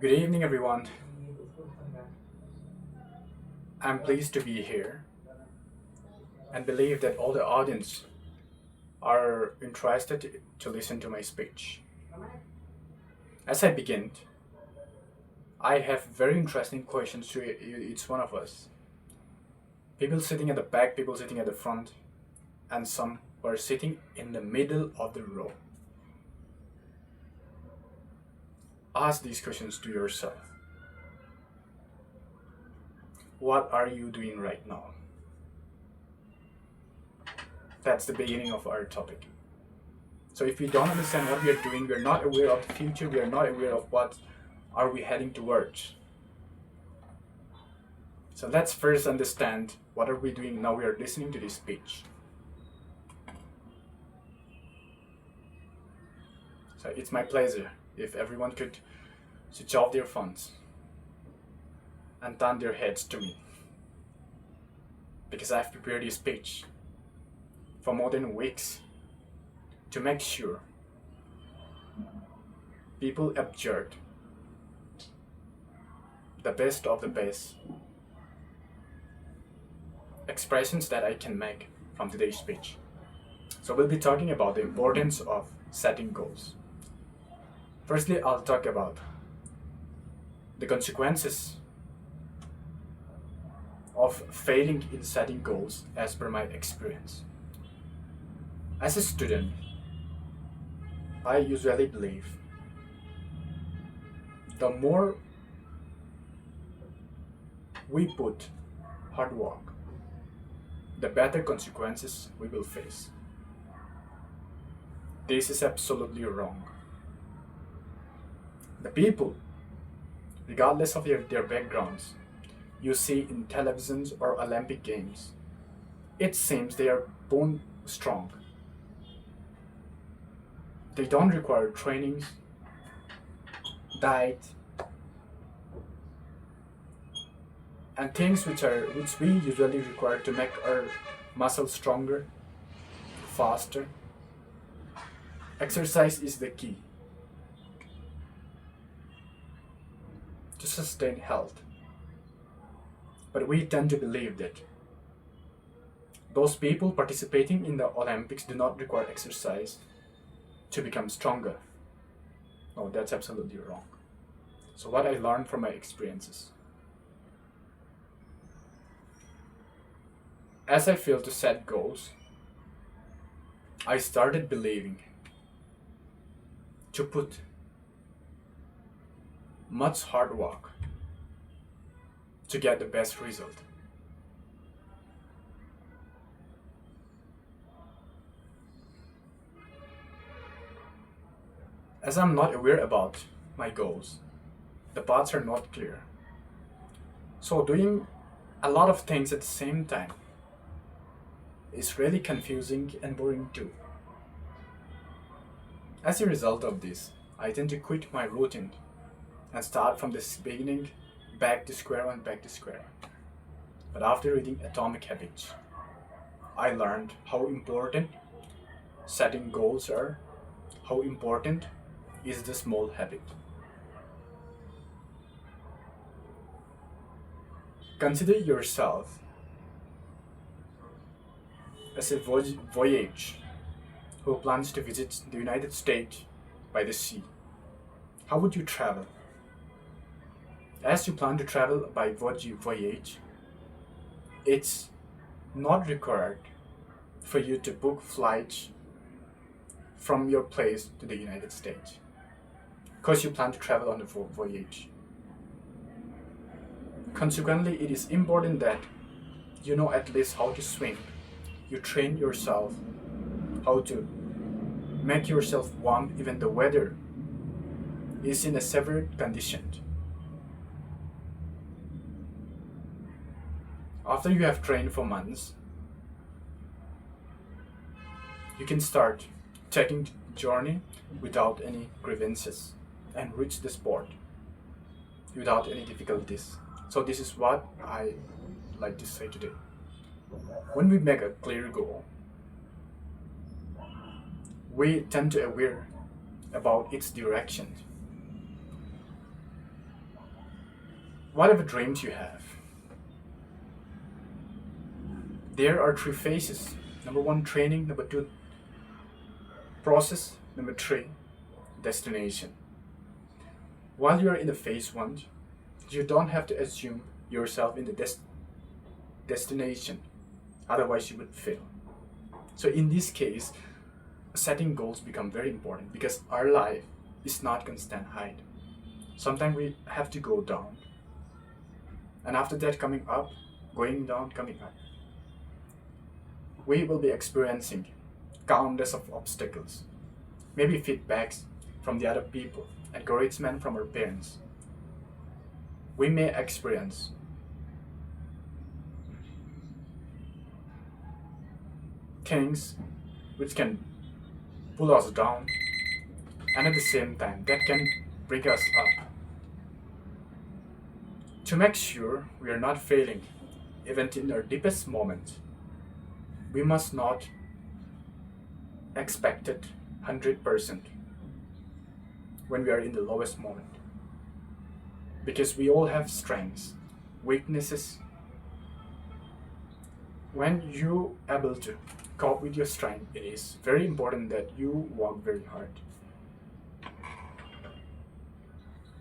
Good evening, everyone. I'm pleased to be here and believe that all the audience are interested to listen to my speech. As I begin, I have very interesting questions to each one of us. People sitting at the back, people sitting at the front, and some who are sitting in the middle of the row. Ask these questions to yourself. What are you doing right now? That's the beginning of our topic. So if we don't understand what we are doing, we are not aware of the future, we are not aware of what are we heading towards. So let's first understand what are we doing now we are listening to this speech. So it's my pleasure if everyone could switch off their phones and turn their heads to me. Because I've prepared this speech for more than weeks to make sure people absorb the best of the best expressions that I can make from today's speech. So we'll be talking about the importance of setting goals. Firstly, I'll talk about the consequences of failing in setting goals as per my experience. As a student, I usually believe the more we put hard work, the better consequences we will face. This is absolutely wrong. The people, regardless of their backgrounds, you see in televisions or Olympic Games, it seems they are born strong. They don't require trainings, diet, and things which we usually require to make our muscles stronger, faster. Exercise is the key to sustain health. But we tend to believe that those people participating in the Olympics do not require exercise to become stronger. No, that's absolutely wrong. So what I learned from my experiences. As I failed to set goals, I started believing to put much hard work to get the best result. As I'm not aware about my goals, the paths are not clear. So doing a lot of things at the same time is really confusing and boring too. As a result of this, I tend to quit my routine and start from this beginning back to square one, back to square one. But after reading Atomic Habits, I learned how important setting goals are, how important is the small habit. Consider yourself as a voyage who plans to visit the United States by the sea. How would you travel? As you plan to travel by voyage, it's not required for you to book flights from your place to the United States because you plan to travel on the voyage. Consequently, it is important that you know at least how to swim. You train yourself how to make yourself warm even the weather is in a severe condition. After you have trained for months, you can start taking the journey without any grievances and reach the spot without any difficulties. So this is what I like to say today. When we make a clear goal, we tend to aware about its direction. Whatever dreams you have, there are 3 phases. Number 1, training. Number 2, process. Number 3, destination. While you are in the phase 1, you don't have to assume yourself in the destination, otherwise you would fail. So in this case, setting goals become very important because our life is not constant height. Sometimes we have to go down, and after that coming up, going down, coming up. We will be experiencing countless of obstacles, maybe feedbacks from the other people, encouragement from our parents. We may experience things which can pull us down, and at the same time that can bring us up. To make sure we are not failing even in our deepest moment, we must not expect it 100% when we are in the lowest moment. Because we all have strengths, weaknesses. When you are able to cope with your strength, it is very important that you work very hard.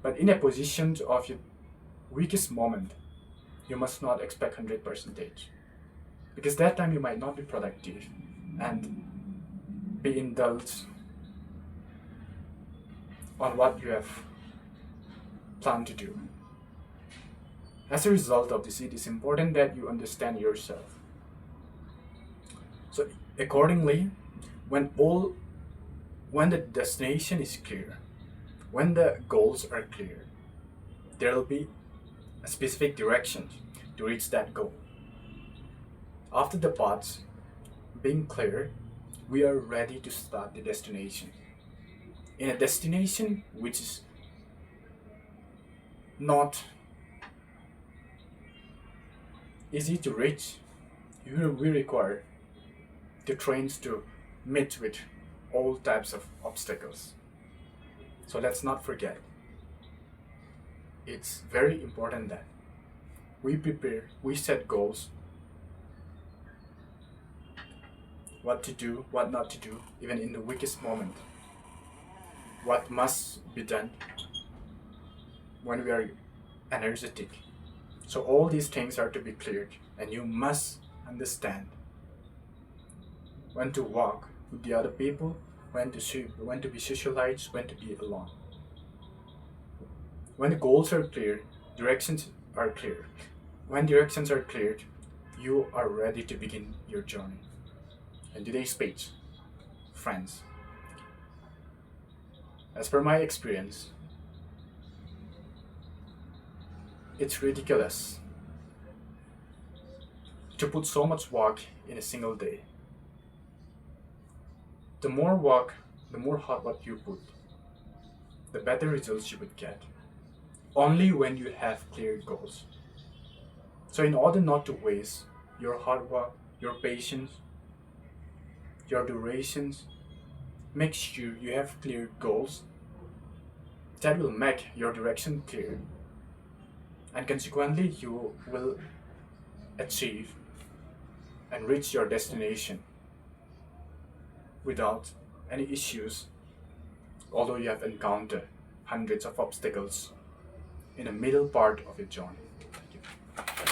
But in a position of your weakest moment, you must not expect 100%, because that time you might not be productive and be indulged on what you have planned to do. As a result of this, it is important that you understand yourself. So accordingly, when the destination is clear, when the goals are clear, there will be a specific direction to reach that goal. After the paths being clear, we are ready to start the destination. In a destination which is not easy to reach, we require the trains to meet with all types of obstacles. So let's not forget, it's very important that we prepare, we set goals, what to do, what not to do, even in the weakest moment, what must be done when we are energetic. So all these things are to be cleared, and you must understand when to walk with the other people, when to be socialized, when to be alone. When the goals are clear, directions are clear. When directions are cleared, you are ready to begin your journey. In today's speech, friends, as per my experience, it's ridiculous to put so much work in a single day. The more work, the more hard work you put, the better results you would get. Only when you have clear goals. So in order not to waste your hard work, your patience, your durations, make sure you have clear goals that will make your direction clear, and consequently, you will achieve and reach your destination without any issues, although you have encountered hundreds of obstacles in the middle part of your journey. Thank you.